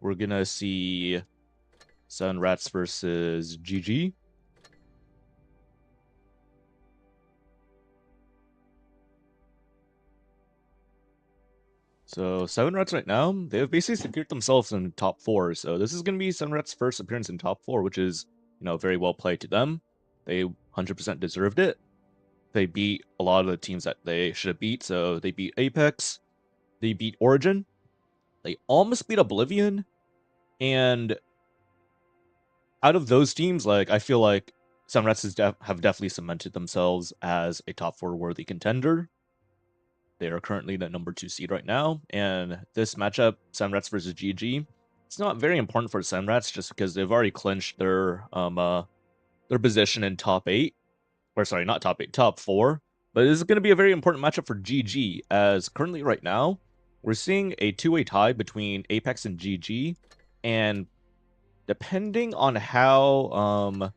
we're gonna see Seven Rats versus GG. So Seven Rats right now, they've basically secured themselves in top 4. So this is gonna be Seven Rats' first appearance in top 4, which is, very well played to them. They 100% deserved it. They beat a lot of the teams that they should have beat. So they beat Apex, they beat Origin, they almost beat Oblivion, and out of those teams, I feel like Sunrats have definitely cemented themselves as a top 4 worthy contender. They are currently the number 2 seed right now, and this matchup, Sunrats versus GG, it's not very important for Sunrats just because they've already clinched their position in top 8, or sorry, not top 8, top 4. But this is going to be a very important matchup for GG, as currently right now we're seeing a 2-way tie between Apex and GG, and depending on how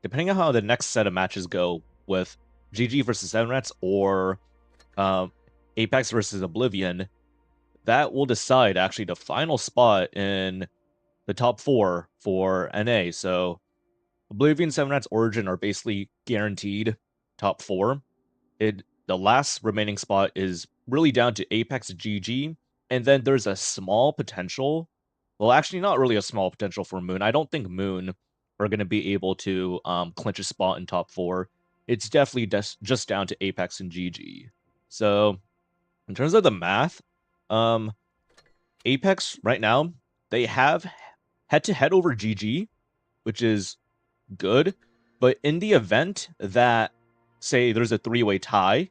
the next set of matches go with GG versus Seven Rats or Apex versus Oblivion, that will decide actually the final spot in the top 4 for NA. So Oblivion, Seven Rats, Origin are basically guaranteed top 4. The last remaining spot is really down to Apex, GG, and then there's a small potential. Well, actually, not really a small potential for Moon. I don't think Moon are going to be able to clinch a spot in top 4. It's definitely just down to Apex and GG. So, in terms of the math, Apex right now, they have head-to-head over GG, which is good. But in the event that, say, there's a 3-way tie,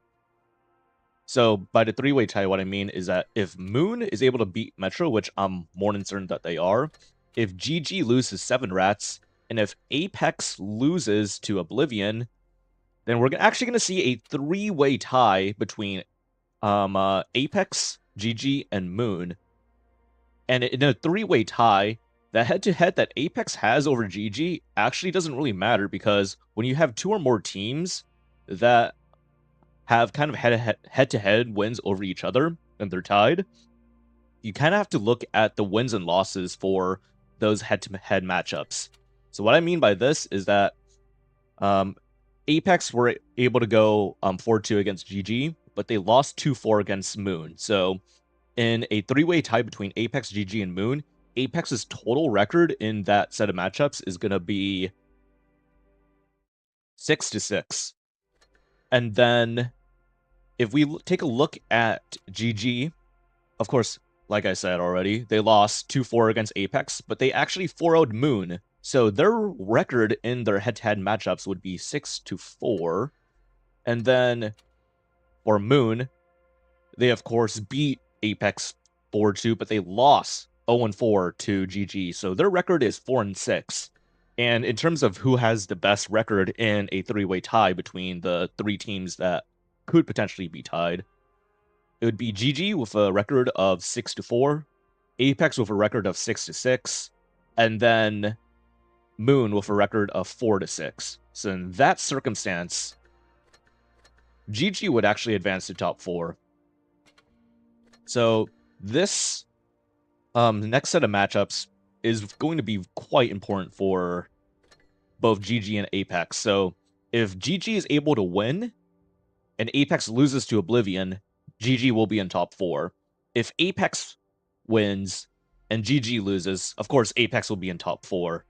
so by the 3-way tie, what I mean is that if Moon is able to beat Metro, which I'm more than certain that they are, if GG loses 7 Rats, and if Apex loses to Oblivion, then we're actually going to see a 3-way tie between Apex, GG, and Moon. And in a 3-way tie, the head-to-head that Apex has over GG actually doesn't really matter, because when you have 2 or more teams that have kind of head-to-head wins over each other and they're tied, you kind of have to look at the wins and losses for those head-to-head matchups. So what I mean by this is that Apex were able to go 4-2 against GG, but they lost 2-4 against Moon. So in a 3-way tie between Apex, GG, and Moon, Apex's total record in that set of matchups is going to be 6-6. And then if we take a look at GG, of course, like I said already, they lost 2-4 against Apex, but they actually 4-0'd Moon. So their record in their head-to-head matchups would be 6-4. And then for Moon, they of course beat Apex 4-2, but they lost 0-4 to GG. So their record is 4-6. And in terms of who has the best record in a 3-way tie between the 3 teams that could potentially be tied, it would be GG with a record of 6-4, Apex with a record of 6-6, and then Moon with a record of 4-6. So in that circumstance, GG would actually advance to top 4. So this next set of matchups is going to be quite important for both GG and Apex. So if GG is able to win and Apex loses to Oblivion, GG will be in top 4. If Apex wins and GG loses, of course, Apex will be in top 4.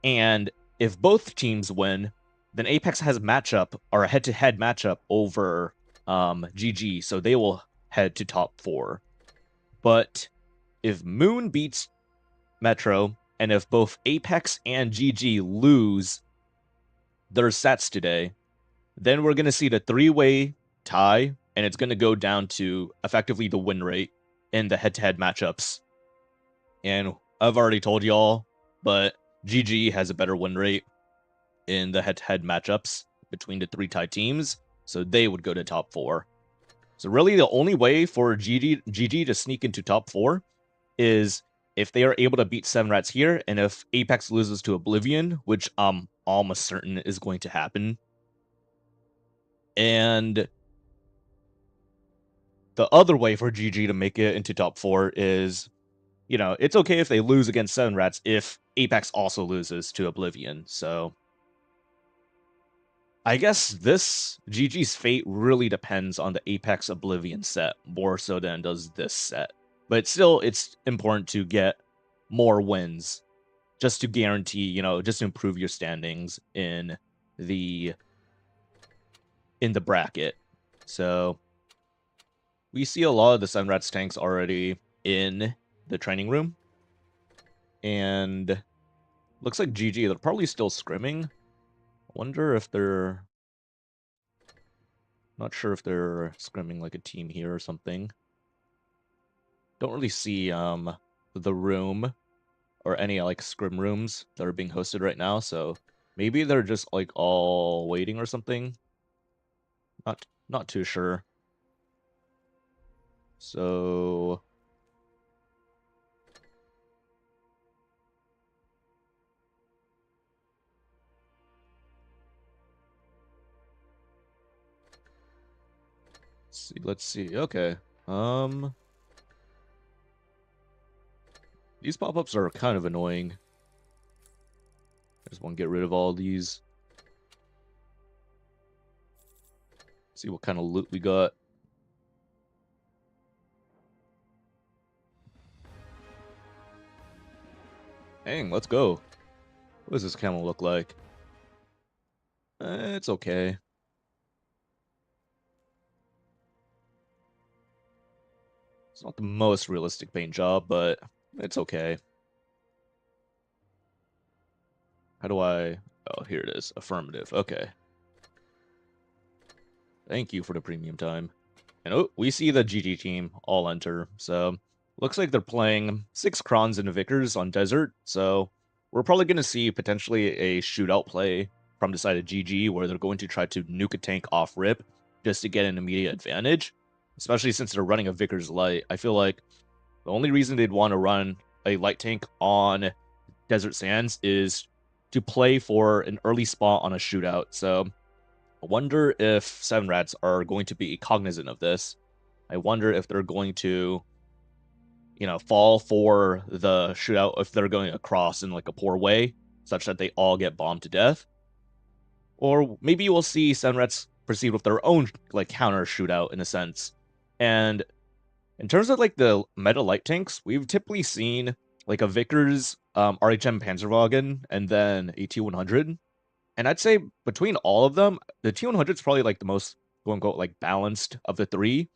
And if both teams win, then Apex has a matchup, or a head-to-head matchup over GG, so they will head to top 4. But if Moon beats Metro, and if both Apex and GG lose their sets today, then we're going to see the 3-way tie, and it's going to go down to effectively the win rate in the head-to-head matchups. And I've already told y'all, but GG has a better win rate in the head-to-head matchups between the 3 tied teams, so they would go to top 4. So really the only way for GG to sneak into top 4 is if they are able to beat 7 Rats here, and if Apex loses to Oblivion, which I'm almost certain is going to happen. And the other way for GG to make it into top 4 is you know, it's okay if they lose against 7 Rats if Apex also loses to Oblivion, so I guess this GG's fate really depends on the Apex Oblivion set more so than it does this set. But still, it's important to get more wins just to guarantee, you know, just to improve your standings the in the bracket. So we see a lot of the Sunrats tanks already in the training room. And looks like GG, they're probably still scrimming. Wonder if they're... Not sure if they're scrimming like a team here or something. Don't really see the room or any like scrim rooms that are being hosted right now, so maybe they're just like all waiting or something. Not too sure. So let's see. Okay. These pop-ups are kind of annoying. I just want to get rid of all these. See what kind of loot we got. Dang, let's go. What does this camel look like? It's okay. It's not the most realistic paint job, but it's okay. How do I... Oh, here it is. Affirmative. Okay. Thank you for the premium time. And oh, we see the GG team all enter. So, looks like they're playing 6 Krons and a Vickers on Desert. So, we're probably going to see potentially a shootout play from the side of GG where they're going to try to nuke a tank off rip just to get an immediate advantage. Especially since they're running a Vickers Light. I feel like the only reason they'd want to run a light tank on Desert Sands is to play for an early spot on a shootout. So I wonder if 7 Rats are going to be cognizant of this. I wonder if they're going to, you know, fall for the shootout if they're going across in like a poor way, such that they all get bombed to death. Or maybe we'll see 7 Rats proceed with their own like counter shootout in a sense. And in terms of like the meta light tanks, we've typically seen like a Vickers, RHM Panzerwagen, and then a T100. And I'd say between all of them, the T100 is probably like the most quote unquote like balanced of the three.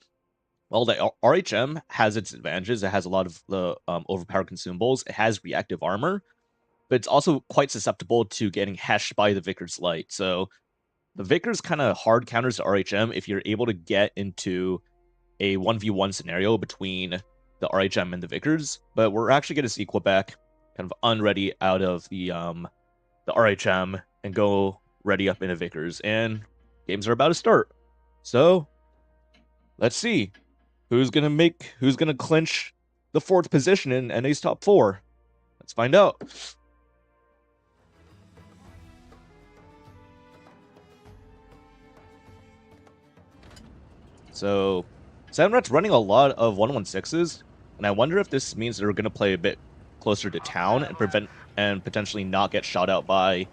While the RHM has its advantages, it has a lot of the overpowered consumables, it has reactive armor, but it's also quite susceptible to getting heshed by the Vickers Light. So the Vickers kind of hard counters to RHM if you're able to get into a 1v1 scenario between the RHM and the Vickers, but we're actually going to see Quebec kind of unready out of the RHM and go ready up into Vickers, and games are about to start. So let's see who's gonna clinch the 4th position in NA's top 4. Let's find out. So 7 Rats running a lot of 116s, and I wonder if this means they're gonna play a bit closer to town and potentially not get shot out by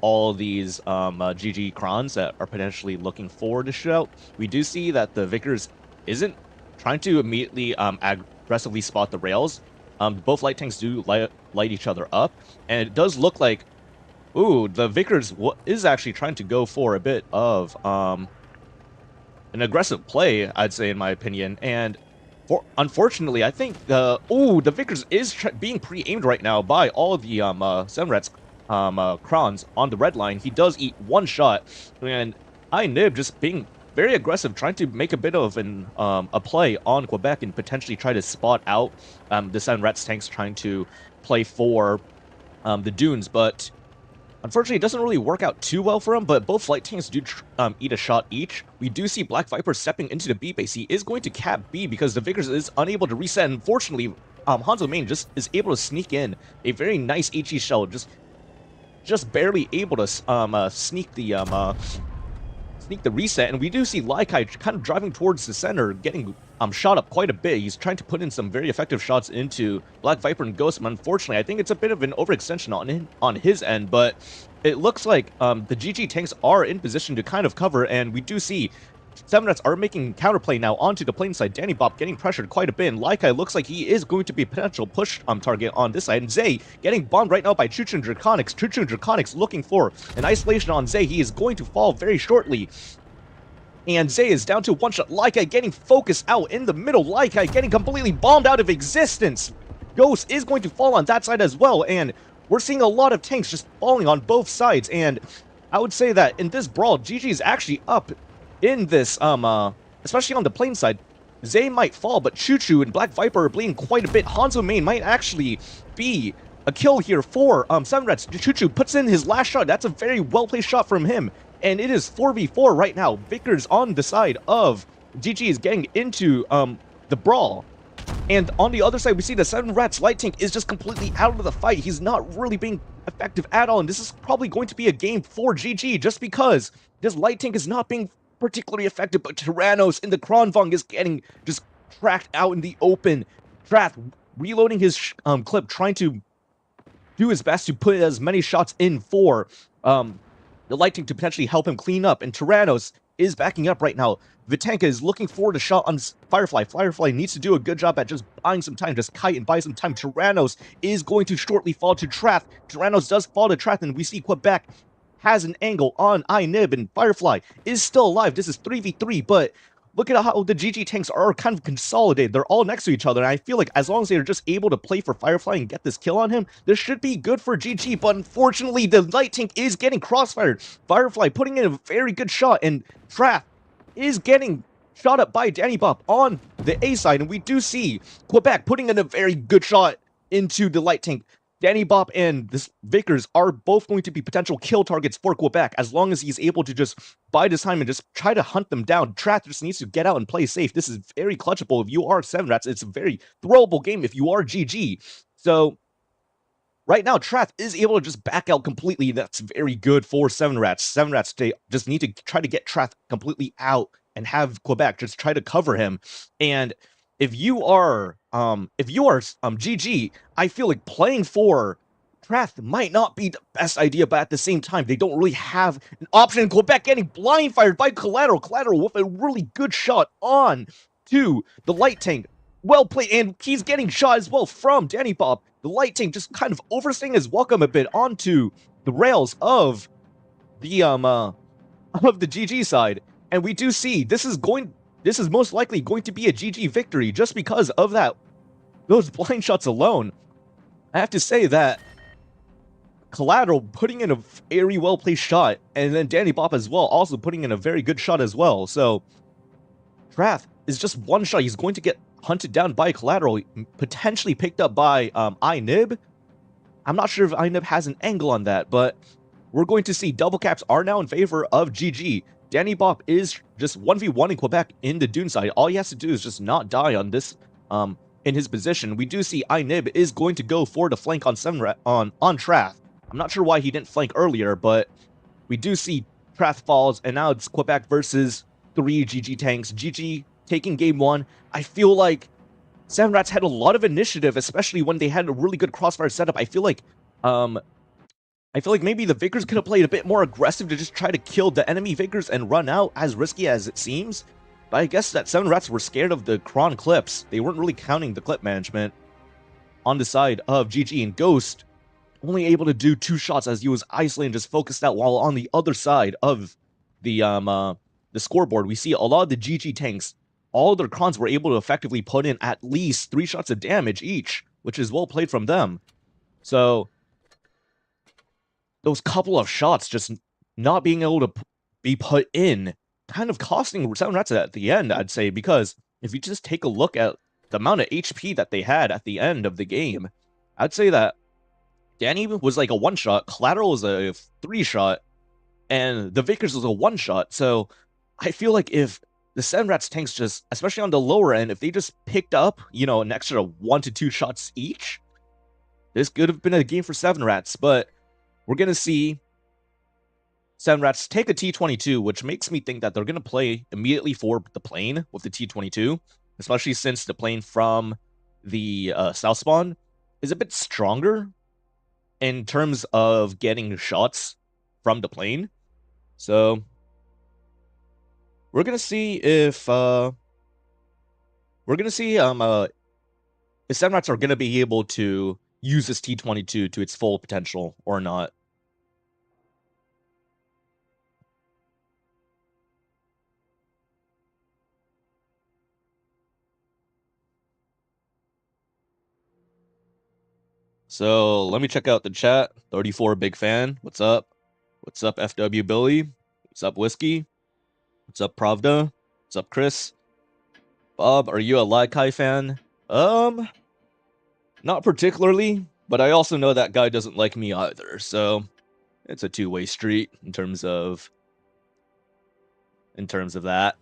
all these GG Krons that are potentially looking forward to shootout. We do see that the Vickers isn't trying to immediately aggressively spot the rails. Both light tanks do light each other up, and it does look like, ooh, the Vickers is actually trying to go for a bit of an aggressive play, I'd say, in my opinion. And unfortunately, I think the Vickers is being pre-aimed right now by all of the 7 Rats Krons on the red line. He does eat 1 shot, and iNib just being very aggressive, trying to make a bit of a play on Quebec and potentially try to spot out the 7 Rats tanks trying to play for the dunes, but unfortunately it doesn't really work out too well for him. But both flight tanks do eat a shot each. We do see Black Viper stepping into the B base. He is going to cap B because the Vickers is unable to reset, and unfortunately Hanzo Main just is able to sneak in a very nice HE shell, just barely able to sneak the reset. And we do see Laikai kind of driving towards the center, getting shot up quite a bit. He's trying to put in some very effective shots into Black Viper and Ghost, but unfortunately, I think it's a bit of an overextension on his end, but it looks like the GG tanks are in position to kind of cover, and we do see Seven Rats are making counterplay now onto the plane side. Danny Bop getting pressured quite a bit, and Laikai looks like he is going to be a potential push target on this side, and Zay getting bombed right now by Chuchu and Draconics. Chuchu and Draconics looking for an isolation on Zay. He is going to fall very shortly. And Zay is down to one shot. Laikai getting focused out in the middle. Laikai getting completely bombed out of existence. Ghost is going to fall on that side as well. And we're seeing a lot of tanks just falling on both sides. And I would say that in this brawl, GG is actually up in this, especially on the plane side. Zay might fall, but Chuchu and Black Viper are bleeding quite a bit. Hanzo main might actually be a kill here for Seven Rats. Chuchu puts in his last shot. That's a very well-placed shot from him. And it is 4v4 right now. Vickers on the side of GG is getting into the brawl. And on the other side, we see the Seven Rats Light Tank is just completely out of the fight. He's not really being effective at all. And this is probably going to be a game for GG just because this Light Tank is not being particularly effective. But Tyrannos in the Kronvong is getting just tracked out in the open. Trath reloading his clip, trying to do his best to put as many shots in for the Light Tank to potentially help him clean up, and Tyrannos is backing up right now. Vitanka is looking forward to shot on Firefly. Firefly needs to do a good job at just buying some time, just kite and buy some time. Tyrannos is going to shortly fall to Trath. Tyrannos does fall to Trath, and we see Quebec has an angle on iNib, and Firefly is still alive. This is 3v3, but look at how the GG tanks are kind of consolidated. They're all next to each other, and I feel like as long as they're just able to play for Firefly and get this kill on him, this should be good for GG, but unfortunately, the Light Tank is getting crossfired. Firefly putting in a very good shot, and Trath is getting shot up by Danny Bop on the A side, and we do see Quebec putting in a very good shot into the Light Tank. Danny Bop and this Vickers are both going to be potential kill targets for Quebec as long as he's able to just buy this time and just try to hunt them down. Trath just needs to get out and play safe. This is very clutchable if you are Seven Rats. It's a very throwable game if you are GG. So right now, Trath is able to just back out completely. That's very good for Seven Rats. Seven Rats, they just need to try to get Trath completely out and have Quebec just try to cover him. And if you are GG, I feel like playing for Trath might not be the best idea, but at the same time, they don't really have an option. Quebec getting blind fired by Collateral. Collateral with a really good shot on to the Light Tank. Well played, and he's getting shot as well from Danny Bop. The Light Tank just kind of overstaying his welcome a bit onto the rails of the GG side. And we do see this is most likely going to be a GG victory just because of those blind shots alone. I have to say that Collateral putting in a very well-placed shot, and then Danny Bop as well also putting in a very good shot as well. So Trath is just one shot. He's going to get hunted down by Collateral, potentially picked up by iNib. I'm not sure if iNib has an angle on that, but we're going to see double caps are now in favor of GG. Danny Bop is just 1v1 in Quebec in the Dune side. All he has to do is just not die on this, in his position. We do see iNib is going to go for the flank on Trath. I'm not sure why he didn't flank earlier, but we do see Trath falls, and now it's Quebec versus 3 GG tanks. GG taking game 1. I feel like Seven Rats had a lot of initiative, especially when they had a really good crossfire setup. I feel like maybe the Vickers could have played a bit more aggressive to just try to kill the enemy Vickers and run out, as risky as it seems. But I guess that Seven Rats were scared of the Kron clips. They weren't really counting the clip management on the side of GG, and Ghost only able to do 2 shots as he was isolated and just focused out, while on the other side of the scoreboard, we see a lot of the GG tanks, all their Krons were able to effectively put in at least 3 shots of damage each, which is well played from them. So those couple of shots just not being able to be put in, kind of costing Seven Rats at the end, I'd say, because if you just take a look at the amount of HP that they had at the end of the game, I'd say that Danny was like a 1-shot, Collateral was a 3-shot, and the Vickers was a 1-shot. So I feel like if the Seven Rats tanks just, especially on the lower end, if they just picked up, an extra 1 to 2 shots each, this could have been a game for Seven Rats. But we're going to see Seven Rats take a T-22, which makes me think that they're going to play immediately for the plane with the T-22. especially since the plane from the south spawn is a bit stronger in terms of getting shots from the plane. So we're gonna see if the Seven Rats are gonna be able to use this T-22 to its full potential or not. So let me check out the chat. 34 big fan. What's up? What's up, FW Billy? What's up, Whiskey? What's up, Pravda? What's up, Chris? Bob, are you a Laikai fan? Not particularly, but I also know that guy doesn't like me either, so it's a two-way street in terms of that.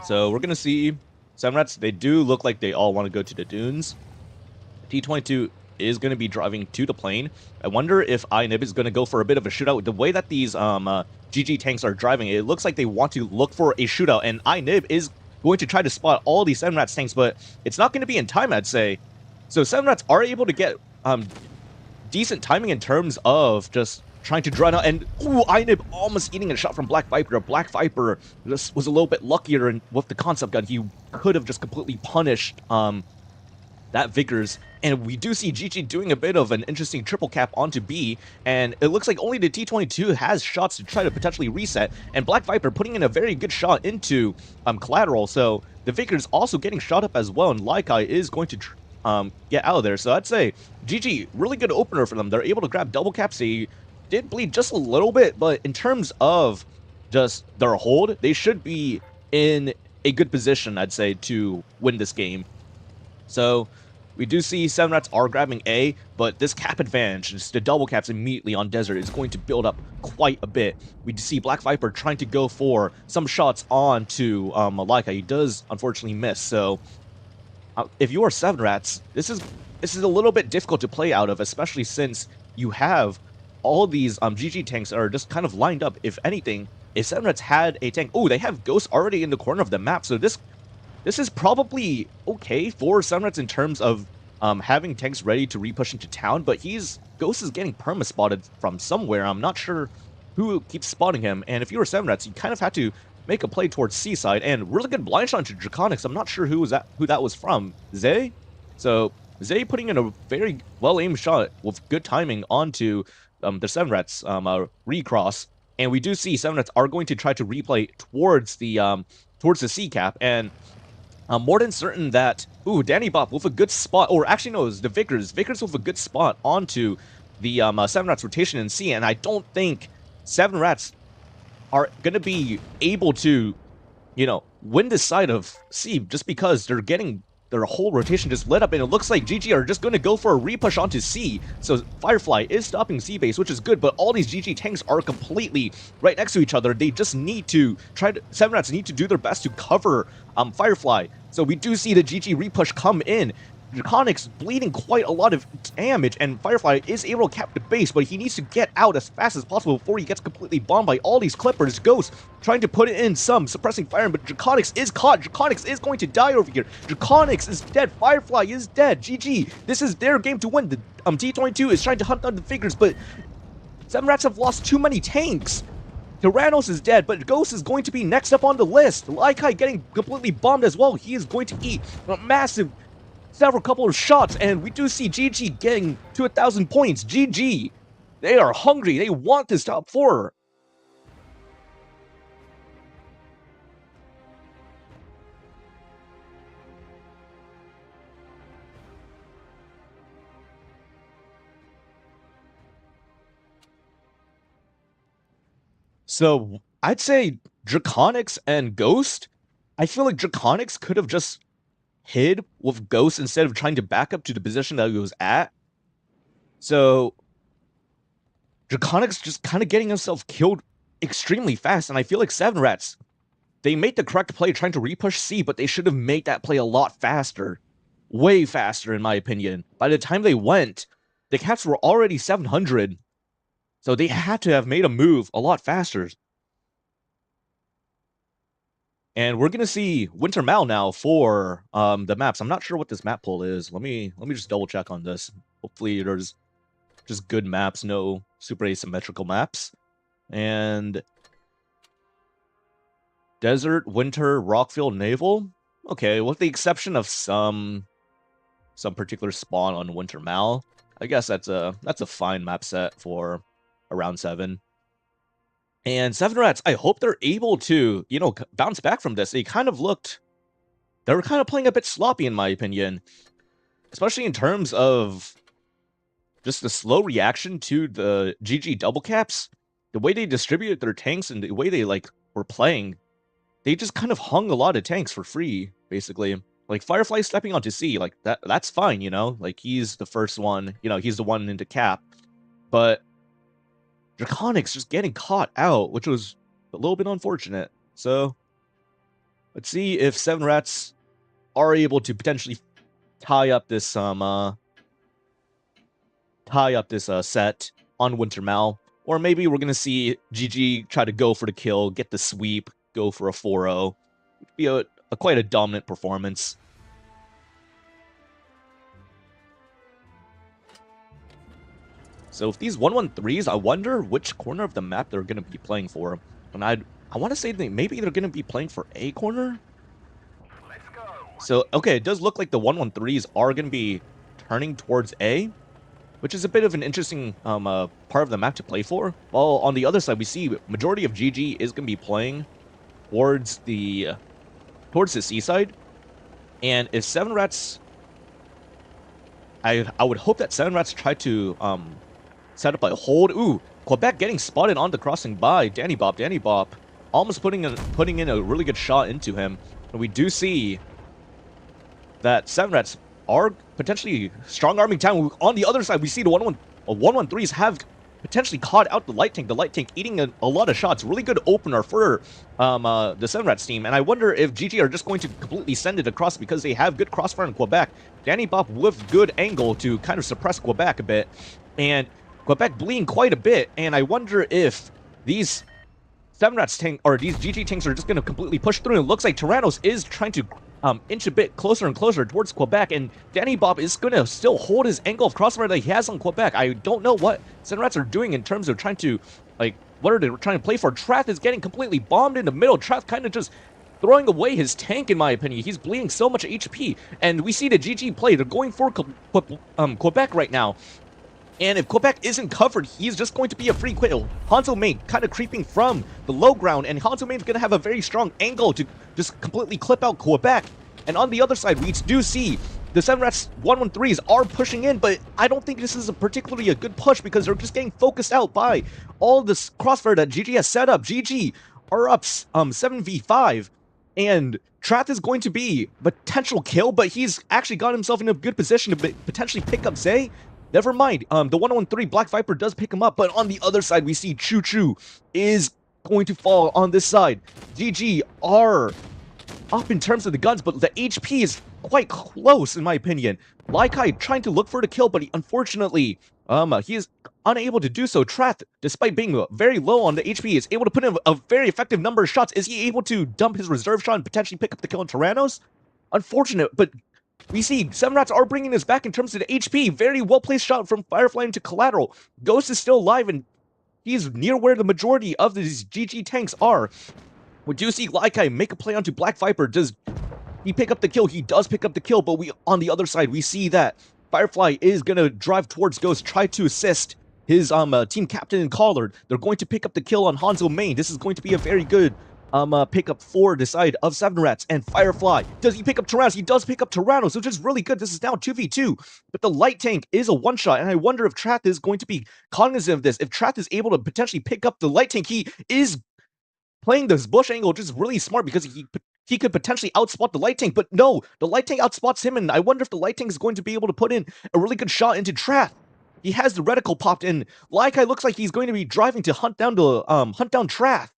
So we're gonna see Seven Rats. They do look like they all want to go to the dunes. T-22 is going to be driving to the plane. I wonder if iNib is going to go for a bit of a shootout. The way that these GG tanks are driving, it looks like they want to look for a shootout, and iNib is going to try to spot all these Seven Rats tanks, but it's not going to be in time, I'd say. So Seven Rats are able to get decent timing in terms of just trying to draw out, and ooh, iNib almost eating a shot from Black Viper. Black Viper just was a little bit luckier, and with the concept gun, he could have just completely punished that Vickers. And we do see GG doing a bit of an interesting triple cap onto B, and it looks like only the T-22 has shots to try to potentially reset, and Black Viper putting in a very good shot into collateral, so the Vickers also getting shot up as well, and Laikai is going to get out of there. So I'd say GG, really good opener for them. They're able to grab double caps. They did bleed just a little bit, but in terms of just their hold, they should be in a good position, I'd say, to win this game. So we do see Seven Rats are grabbing A, but this cap advantage, just the double caps immediately on Desert, is going to build up quite a bit. We see Black Viper trying to go for some shots on to Malika. He does unfortunately miss. So if you are Seven Rats, this is a little bit difficult to play out of, especially since you have all these GG tanks that are just kind of lined up. If anything, if Seven Rats had a tank, oh, they have Ghost already in the corner of the map, so this is probably okay for Seven Rats in terms of having tanks ready to repush into town, but Ghost is getting perma-spotted from somewhere. I'm not sure who keeps spotting him, and if you were Seven Rats, you kind of had to make a play towards Seaside, and really good blind shot to Draconics. I'm not sure who that was from. Zay? So, Zay putting in a very well-aimed shot with good timing onto the Seven Rats recross, and we do see Seven Rats are going to try to replay towards the C cap, and I'm more than certain that, ooh, Danny Bop with a good spot, or actually no, it was the Vickers with a good spot onto the Seven Rats rotation in C, and I don't think Seven Rats are going to be able to, win this side of C just because they're getting their whole rotation just lit up, and it looks like GG are just going to go for a repush onto C. So Firefly is stopping C base, which is good, but all these GG tanks are completely right next to each other. They just need to Seven Rats need to do their best to cover Firefly. So we do see the GG repush come in. Draconics bleeding quite a lot of damage, and Firefly is able to cap the base, but he needs to get out as fast as possible before he gets completely bombed by all these Clippers. Ghost trying to put in some suppressing fire, but Draconics is caught. Draconics is going to die over here. Draconics is dead. Firefly is dead. GG. This is their game to win. The T-22 is trying to hunt down the Figures, but Seven Rats have lost too many tanks. Tyrannos is dead, but Ghost is going to be next up on the list. Laikai getting completely bombed as well. He is going to eat a massive couple of shots, and we do see GG getting to 1,000 points. GG. They are hungry. They want this top 4. So I'd say Draconics and Ghost. I feel like Draconics could have just hid with Ghost instead of trying to back up to the position that he was at. So Draconics just kind of getting himself killed extremely fast, and I feel like Seven Rats, they made the correct play trying to repush C, but they should have made that play a lot faster. way faster, in my opinion. By the time they went, the caps were already 700. So they had to have made a move a lot faster. And we're gonna see Winter Mal now for the maps. I'm not sure what this map pool is. Let me just double check on this. Hopefully there's just good maps, no super asymmetrical maps. And Desert, Winter, Rockfield, Naval. Okay, with the exception of some particular spawn on Winter Mal. I guess that's a fine map set for around 7. And Seven Rats, I hope they're able to, bounce back from this. They were kind of playing a bit sloppy in my opinion, especially in terms of just the slow reaction to the GG double caps. The way they distributed their tanks and the way they were playing, they just kind of hung a lot of tanks for free, basically. Like Firefly stepping onto C, like that's fine, like he's the first one, he's the one into cap. But Draconics just getting caught out, which was a little bit unfortunate. So let's see if Seven Rats are able to potentially tie up this set on Winter Mal, or maybe we're gonna see GG try to go for the kill, get the sweep, go for a 4-0. Be a quite a dominant performance. So if these 1-1-3s, I wonder which corner of the map they're going to be playing for. And I want to say maybe they're going to be playing for A corner? So, okay, it does look like the 1-1-3s are going to be turning towards A, which is a bit of an interesting part of the map to play for. While on the other side, we see majority of GG is going to be playing towards the C side. And if Seven Rats... I would hope that Seven Rats try to set up a hold. Ooh, Quebec getting spotted on the crossing by Danny Bop. Danny Bop almost putting in a really good shot into him. And we do see that Seven Rats are potentially strong-arming town. On the other side, we see the 1-1-3s have potentially caught out the light tank. The light tank eating a lot of shots. Really good opener for the Seven Rats team. And I wonder if GG are just going to completely send it across because they have good crossfire in Quebec. Danny Bop with good angle to kind of suppress Quebec a bit. And Quebec bleeding quite a bit. And I wonder if these Seven Rats tank, or these GG tanks are just going to completely push through. It looks like Tyrannos is trying to inch a bit closer and closer towards Quebec, and Danny Bob is going to still hold his angle of crossfire that he has on Quebec. I don't know what Seven Rats are doing in terms of trying to, what are they trying to play for? Trath is getting completely bombed in the middle. Trath kind of just throwing away his tank, in my opinion. He's bleeding so much HP, and we see the GG play. They're going for Quebec right now. And if Quebec isn't covered, he's just going to be a free kill. Hanzo Main kind of creeping from the low ground, and Hanzo Main's going to have a very strong angle to just completely clip out Quebec. And on the other side, we do see the Seven Rats 1-1-3s are pushing in, but I don't think this is particularly a good push because they're just getting focused out by all this crossfire that GG has set up. GG are up 7v5, and Trath is going to be a potential kill, but he's actually got himself in a good position to potentially pick up Zay. Never mind, the 1-1-3 Black Viper does pick him up, but on the other side, we see Choo Choo is going to fall on this side. GG are up in terms of the guns, but the HP is quite close, in my opinion. Laikai trying to look for the kill, but he, unfortunately, he is unable to do so. Trath, despite being very low on the HP, is able to put in a very effective number of shots. Is he able to dump his reserve shot and potentially pick up the kill on Tyrannos? Unfortunate, but we see Seven Rats are bringing this back in terms of the HP. Very well-placed shot from Firefly into Collateral. Ghost is still alive, and he's near where the majority of these GG tanks are. We do see Laikai make a play onto Black Viper. Does he pick up the kill? He does pick up the kill, but on the other side, we see that Firefly is going to drive towards Ghost, try to assist his team captain and Collard. They're going to pick up the kill on Hanzo Main. This is going to be a very good pickup for the side of Seven Rats. And Firefly, does he pick up Tyrannos? He does pick up Tyrannos, which is really good. This is now 2v2, but the light tank is a one-shot, and I wonder if Trath is going to be cognizant of this. If Trath is able to potentially pick up the light tank, he is playing this bush angle just really smart because he could potentially outspot the light tank, but no, the light tank outspots him, and I wonder if the light tank is going to be able to put in a really good shot into Trath. He has the reticle popped in. Laikai looks like he's going to be driving to hunt down Trath.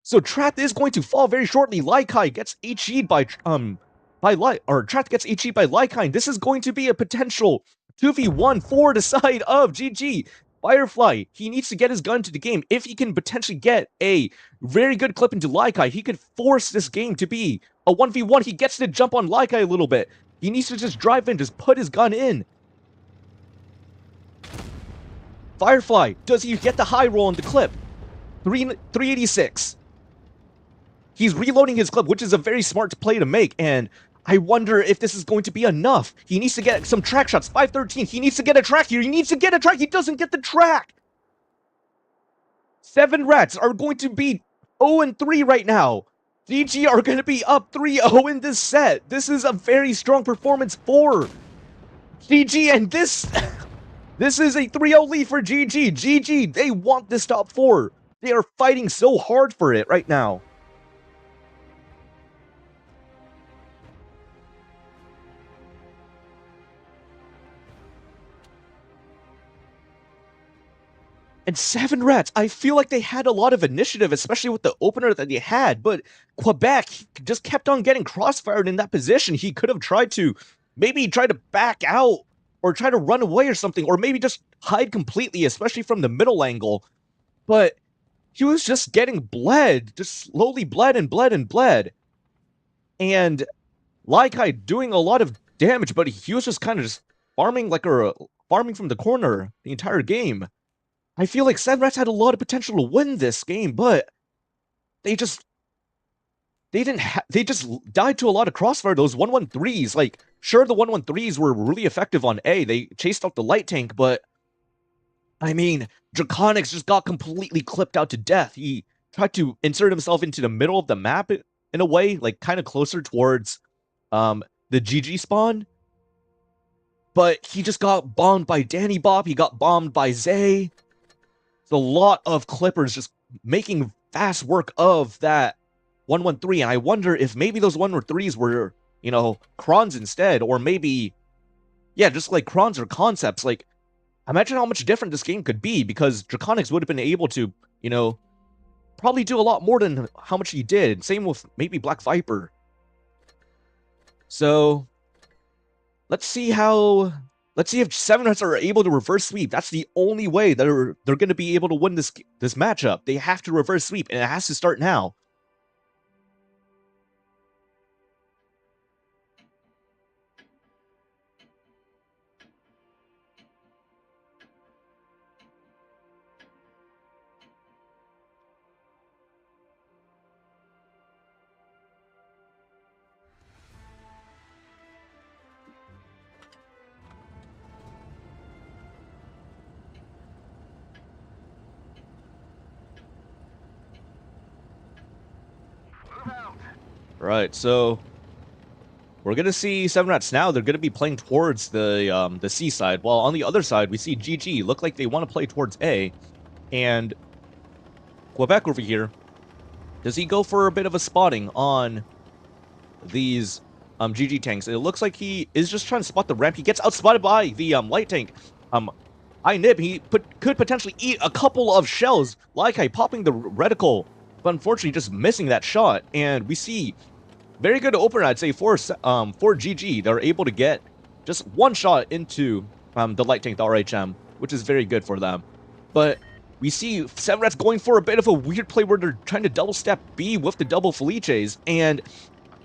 So Trath is going to fall very shortly. Laikai gets HE'd by by Trapped gets HE by Lykind. This is going to be a potential 2v1 for the side of GG. Firefly, he needs to get his gun to the game. If he can potentially get a very good clip into Lykai, he could force this game to be a 1v1. He gets to jump on Lykai a little bit. He needs to just drive in, just put his gun in. Firefly, does he get the high roll on the clip? 386. He's reloading his clip, which is a very smart play to make, and I wonder if this is going to be enough. He needs to get some track shots. 513. He needs to get a track here. He needs to get a track. He doesn't get the track. 7 rats are going to be 0-3 right now. GG are going to be up 3-0 in this set. This is a very strong performance for GG, and this is a 3-0 lead for GG. GG, they want this top 4. They are fighting so hard for it right now. And 7 rats, I feel like they had a lot of initiative, especially with the opener that they had, but Quebec just kept on getting crossfired in that position. He could have tried to maybe try to back out or try to run away or something, or maybe just hide completely, especially from the middle angle. But he was just getting bled, just slowly bled and bled and bled. And Lykai doing a lot of damage, but he was just kind of just farming farming from the corner the entire game. I feel like 7 rats had a lot of potential to win this game, but they just died to a lot of crossfire. Those 113s, like, sure, the 113s were really effective on A. They chased out the light tank, but I mean, Draconics just got completely clipped out to death. He tried to insert himself into the middle of the map in a way, like kind of closer towards the GG spawn. But he just got bombed by Danny Bop. He got bombed by Zay. It's a lot of clippers just making fast work of that 113, and I wonder if maybe those 113s were, you know, Krons instead, or maybe, yeah, just like Krons or concepts. Like, imagine how much different this game could be, because Draconics would have been able to, you know, probably do a lot more than how much he did. Same with maybe Black Viper. So, let's see if 7 rats are able to reverse sweep. That's the only way that they're going to be able to win this matchup. They have to reverse sweep, and it has to start now. Right, so we're gonna see 7 rats now. They're gonna be playing towards the C side, while on the other side we see GG look like they want to play towards A, and Quebec over here. Does he go for a bit of a spotting on these GG tanks? It looks like he is just trying to spot the ramp. He gets outspotted by the light tank. Nib, he could potentially eat a couple of shells. Lykai popping the reticle, but unfortunately just missing that shot. And we see very good opener, I'd say, for GG. They're able to get just one shot into the light tank, the RHM, which is very good for them. But we see 7 rats going for a bit of a weird play where they're trying to double step B with the double Felices, and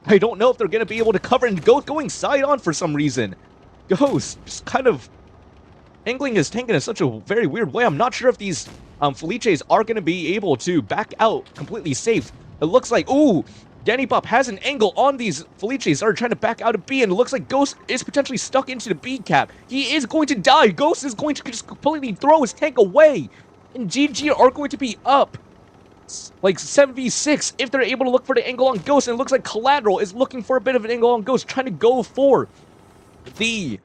I don't know if they're going to be able to cover, and going side on for some reason. Ghost just kind of angling his tank in such a very weird way. I'm not sure if these Felices are going to be able to back out completely safe. It looks like, ooh, Danny Pop has an angle on these Felices that are trying to back out of B, and it looks like Ghost is potentially stuck into the B cap. He is going to die. Ghost is going to just completely throw his tank away, and GG are going to be up like 7v6 if they're able to look for the angle on Ghost, and it looks like Collateral is looking for a bit of an angle on Ghost, trying to go for the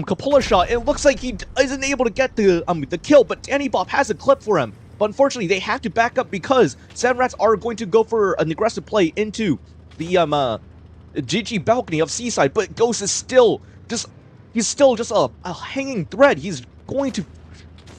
Cupola shot. It looks like he isn't able to get the kill, but Danny Bop has a clip for him. But unfortunately, they have to back up because 7 rats are going to go for an aggressive play into the GG balcony of Seaside. But Ghost is still just a hanging thread. He's going to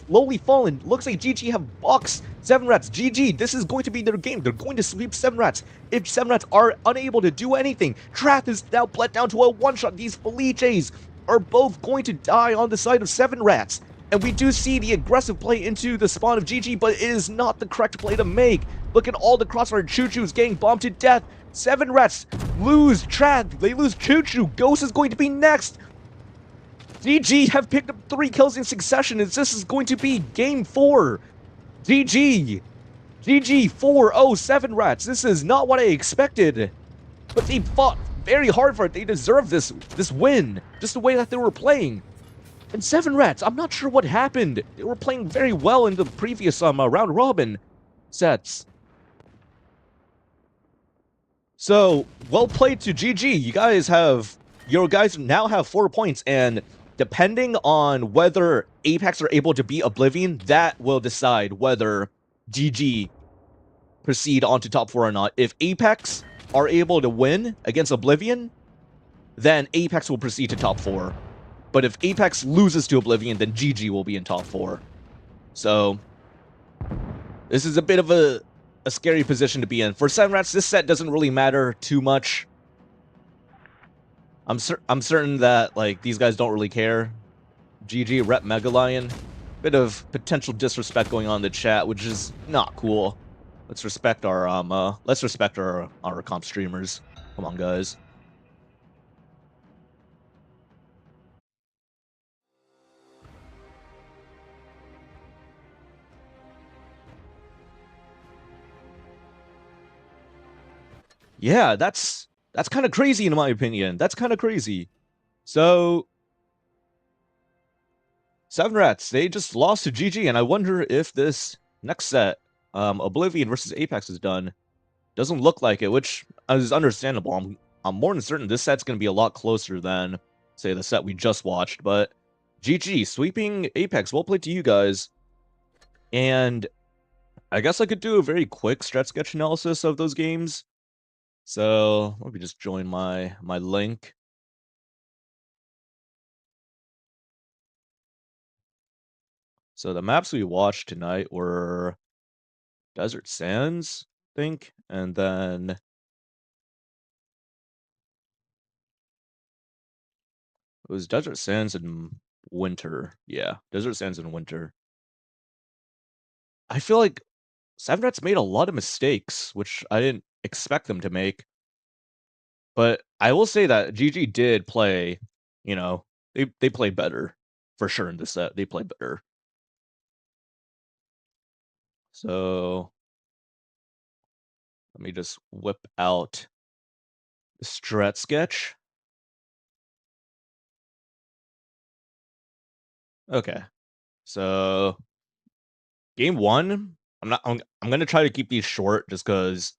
slowly fallen. Looks like GG have boxed 7 Rats. GG, this is going to be their game. They're going to sweep 7 Rats. If 7 Rats are unable to do anything, Trath is now bled down to a one-shot. These Felices are both going to die on the side of 7 Rats. And we do see the aggressive play into the spawn of GG, but it is not the correct play to make. Look at all the crossfire. Choo-Choo's getting bombed to death. 7 Rats lose Trath. They lose Choo-Choo. Ghost is going to be next. GG have picked up 3 kills in succession, as this is going to be game 4. GG 4-0 7 Rats. This is not what I expected, but they fought very hard for it. They deserve this win, just the way that they were playing. And 7 Rats, I'm not sure what happened. They were playing very well in the previous round robin sets. So, well played to GG. You guys now have 4 points, and depending on whether Apex are able to beat Oblivion, that will decide whether GG proceed on to top 4 or not. If Apex are able to win against Oblivion, then Apex will proceed to top 4. But if Apex loses to Oblivion, then GG will be in top 4. So, this is a bit of a scary position to be in. For 7 Rats, this set doesn't really matter too much. I'm certain that, like, these guys don't really care. GG, Rep Megalion. Bit of potential disrespect going on in the chat, which is not cool. Let's respect our comp streamers. Come on, guys. Yeah, that's kind of crazy in my opinion. That's kind of crazy. So 7 Rats, they just lost to GG, and I wonder if this next set, Oblivion versus Apex is done. Doesn't look like it, which is understandable. I'm more than certain this set's going to be a lot closer than, say, the set we just watched, but GG, sweeping Apex, well played to you guys. And I guess I could do a very quick strat sketch analysis of those games. So let me just join my link. So the maps we watched tonight were Desert Sands, I think, and then it was Desert Sands in Winter. Yeah, Desert Sands in Winter. I feel like 7 Rats made a lot of mistakes, which I didn't expect them to make. But I will say that GG did play, you know, they played better for sure in this set. They played better. So let me just whip out the strat sketch. Okay. So game 1, I'm gonna try to keep these short just because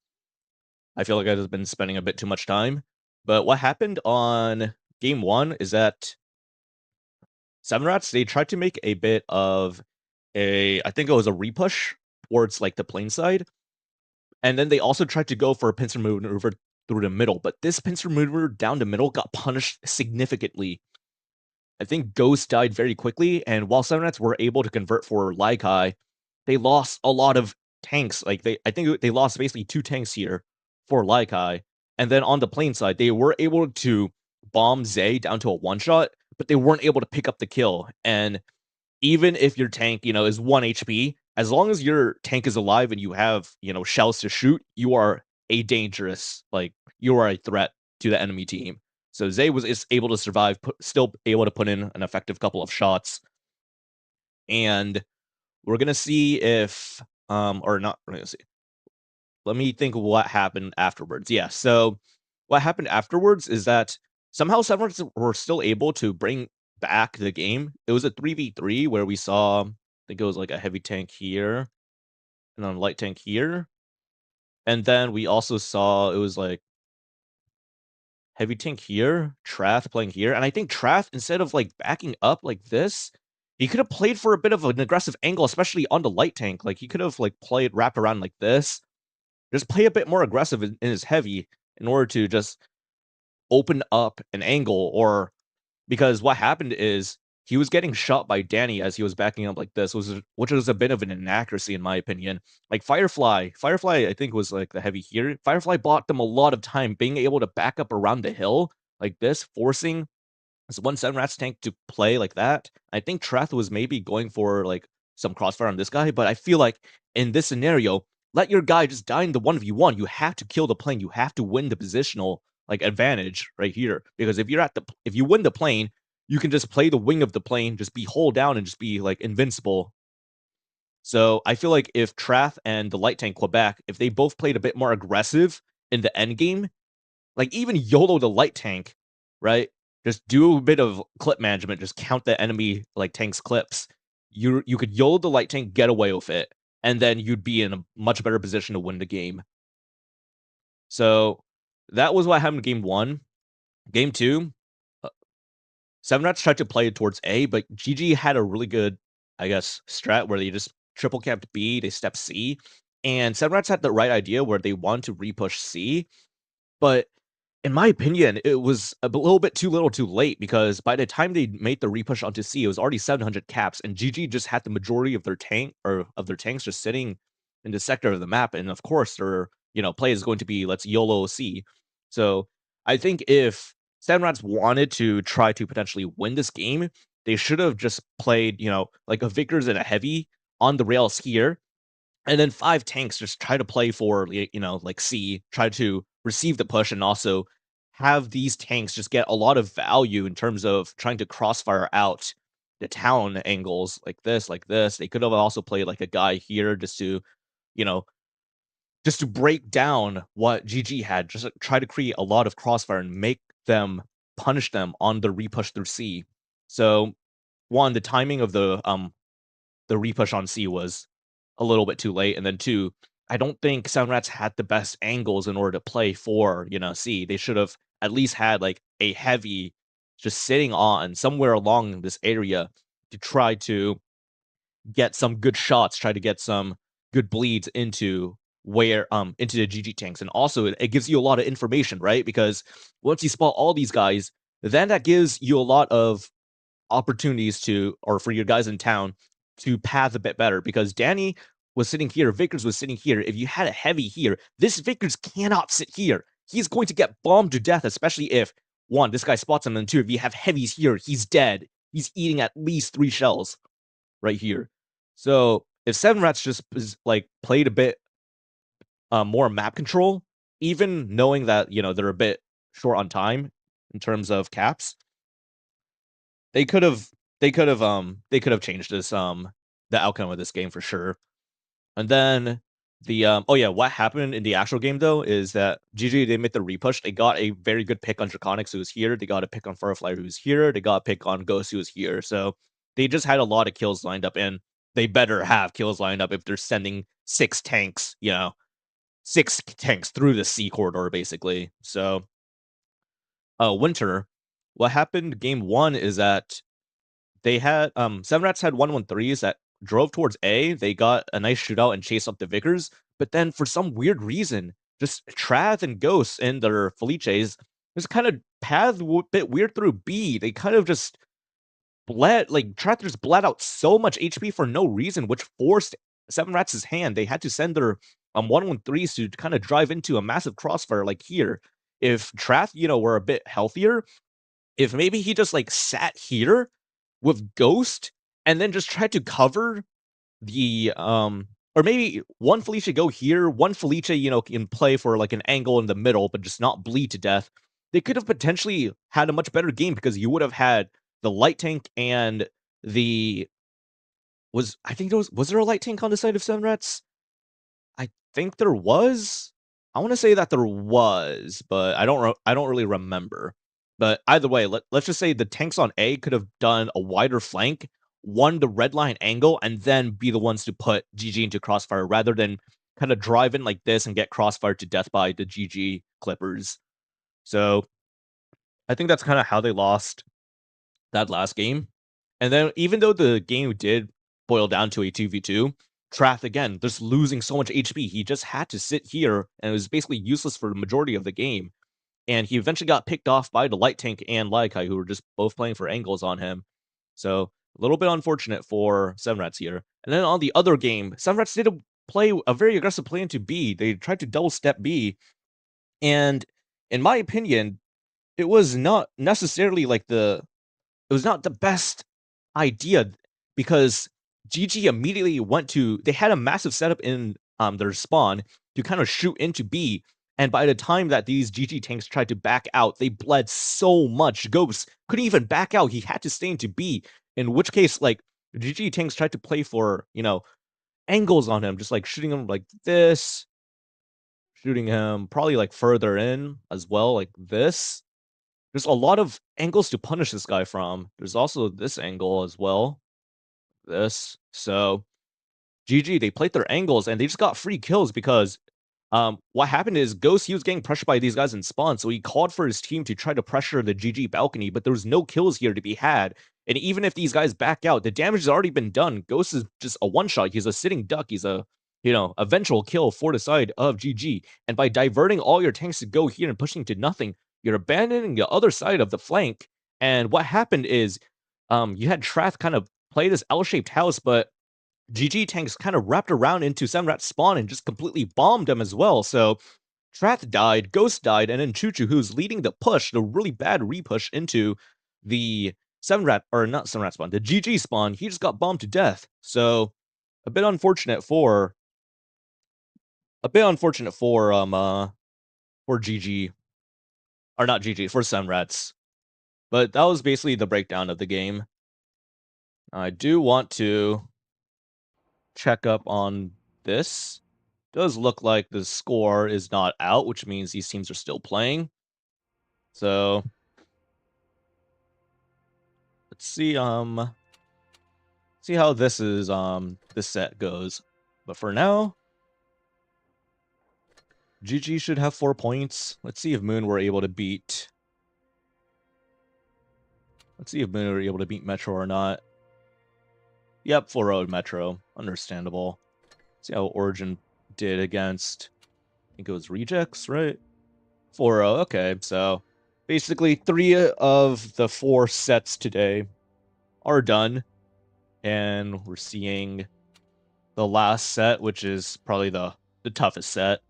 I feel like I've been spending a bit too much time. But what happened on game 1 is that 7 Rats, they tried to make a bit of I think it was a repush towards like the plane side. And then they also tried to go for a pincer maneuver through the middle, but this pincer maneuver down the middle got punished significantly. I think Ghost died very quickly, and while 7 Rats were able to convert for Laikai, they lost a lot of tanks. Like I think they lost basically 2 tanks here for Laikai. And then on the plane side, they were able to bomb Zay down to a one-shot, but they weren't able to pick up the kill. And even if your tank, is 1 HP, as long as your tank is alive and you have, shells to shoot, you are you are a threat to the enemy team. So Zay is able to survive, still able to put in an effective couple of shots. And we're going to see if, or not, we're going to see. Let me think what happened afterwards. Yeah, so what happened afterwards is that somehow 7 were still able to bring back the game. It was a 3v3 where we saw, I think it was like a heavy tank here and then a light tank here. And then we also saw it was like heavy tank here, Trath playing here. And I think Trath, instead of like backing up like this, he could have played for a bit of an aggressive angle, especially on the light tank. Like he could have like wrapped around like this. Just play a bit more aggressive in his heavy in order to just open up an angle, or because what happened is he was getting shot by Danny as he was backing up like this, which was a bit of an inaccuracy in my opinion. Like Firefly I think was like the heavy here. Firefly bought them a lot of time being able to back up around the hill like this, forcing this one Seven Rats tank to play like that. I think Trath was maybe going for like some crossfire on this guy, but I feel like in this scenario, let your guy just die in the 1v1. You have to kill the plane. You have to win the positional like advantage right here. Because if you win the plane, you can just play the wing of the plane, just be hold down and just be like invincible. So I feel like if Trath and the light tank Quebec, if they both played a bit more aggressive in the end game, like even YOLO the light tank, right? Just do a bit of clip management, just count the enemy like tank's clips. You could YOLO the light tank, get away with it, and then you'd be in a much better position to win the game. So that was what happened in game one. Game two, uh, Seven Rats tried to play it towards A, but GG had a really good, I guess, strat where they just triple camped B, they stepped C, and Seven Rats had the right idea where they wanted to repush C, but in my opinion, it was little bit too little too late because by the time they made the repush onto C, it was already 700 caps, and GG just had the majority of their tanks just sitting in the sector of the map, and of course their play is going to be let's YOLO C. So I think if Sandrats wanted to try to potentially win this game, they should have just played like a Vickers and a heavy on the rails here, and then 5 tanks just try to play for, like C, try to receive the push and also have these tanks just get a lot of value in terms of trying to crossfire out the town angles like this, like this. They could have also played like a guy here you know, just to break down what GG had, just try to create a lot of crossfire and make them punish them on the repush through C. So, one, the timing of the repush on C was a little bit too late, and then 2, I don't think Sound Rats had the best angles in order to play for, C. They should have at least had, like, a heavy just sitting on somewhere along this area to try to get some good shots, try to get some good bleeds into the GG tanks, and also it gives you a lot of information, right? Because once you spot all these guys, then that gives you a lot of opportunities or for your guys in town to path a bit better because Danny was sitting here, Vickers was sitting here. If you had a heavy here, this Vickers cannot sit here. He's going to get bombed to death, especially if one, this guy spots him, and two, if you have heavies here, he's dead. He's eating at least 3 shells right here. So if Seven Rats just like played a bit more map control, even knowing that they're a bit short on time in terms of caps, they could have they could have changed the outcome of this game for sure. And then oh yeah, what happened in the actual game though is that GG they made the repush. They got a very good pick on Draconics who was here. They got a pick on Firefly who was here. They got a pick on Ghost who was here. So they just had a lot of kills lined up, and they better have kills lined up if they're sending 6 tanks, 6 tanks through the C corridor basically. So Winter, what happened game one is that they had Seven Rats had 113s that drove towards A. They got a nice shootout and chased up the Vickers, but then for some weird reason, just Trav and Ghosts and their Felices just kind of path bit weird through B. They kind of just bled like Trav just bled out so much HP for no reason, which forced Seven Rats' hand. They had to send their 113s to kind of drive into a massive crossfire like here. If Trav, were a bit healthier, if maybe he just like sat here with Ghost and then just tried to cover the or maybe one Felicia go here, one Felicia, can play for like an angle in the middle, but just not bleed to death. They could have potentially had a much better game because you would have had the light tank and the I think was there a light tank on the side of Seven Rats? I think there was. I wanna say that there was, but I don't really remember. But either way, let's just say the tanks on A could have done a wider flank, won the red line angle, and then be the ones to put GG into crossfire rather than kinda drive in like this and get crossfired to death by the GG Clippers. So, I think that's kinda how they lost that last game. And then even though the game did boil down to a 2v2, Trath again, just losing so much HP. He just had to sit here and it was basically useless for the majority of the game. And he eventually got picked off by the Light Tank and Laikai, who were just both playing for angles on him. So a little bit unfortunate for Seven Rats here. And then on the other game, Seven Rats did play a very aggressive play into B. They tried to double step B, and in my opinion, it was not necessarily like it was not the best idea because GG immediately went to they had a massive setup in their spawn to kind of shoot into B. And by the time that these GG tanks tried to back out, they bled so much. Ghost couldn't even back out. He had to stay into B. In which case, like GG tanks tried to play for, angles on him, just like shooting him like this, shooting him probably like further in as well, like this. There's a lot of angles to punish this guy from. There's also this angle as well. This. So GG, they played their angles and they just got free kills because what happened is Ghost, he was getting pressured by these guys in spawn, so he called for his team to try to pressure the GG balcony, but there was no kills here to be had. And even if these guys back out, the damage has already been done. Ghost is just a one-shot. He's a sitting duck. He's a, eventual kill for the side of GG. And by diverting all your tanks to go here and pushing to nothing, you're abandoning the other side of the flank. And what happened is you had Trath kind of play this L-shaped house, but GG tanks kind of wrapped around into Seven Rat's spawn and just completely bombed them as well. So Trath died, Ghost died, and then Choo-Choo, who's leading the push, the really bad repush into the Seven Rat, or not Seven Rat spawn, the GG spawn, he just got bombed to death. So a bit unfortunate for GG, or not GG, for Seven Rats. But that was basically the breakdown of the game. I do want to check up on this. Does look like the score is not out, which means these teams are still playing. So let's see how this set goes. But for now, GG should have 4 points. Let's see if Moon were able to beat Metro or not. Yep, 4-0 Metro. Understandable. See how Origin did against, I think it was Rejects, right? 4-0, okay. So basically 3 of the 4 sets today are done. And we're seeing the last set, which is probably the toughest set.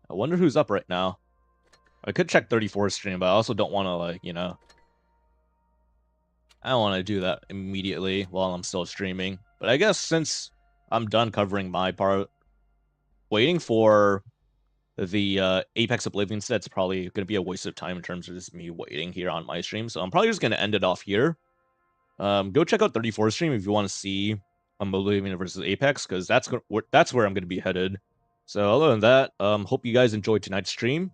I wonder who's up right now. I could check 34 stream, but I also don't want to, like, I don't want to do that immediately while I'm still streaming. But I guess since I'm done covering my part, waiting for the Apex Oblivion set's probably going to be a waste of time in terms of just me waiting here on my stream. So I'm probably just going to end it off here. Go check out 34 stream if you want to see Oblivion versus Apex, because that's where I'm going to be headed. So other than that, hope you guys enjoyed tonight's stream,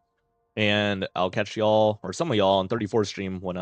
and I'll catch y'all, or some of y'all, on 34 stream when I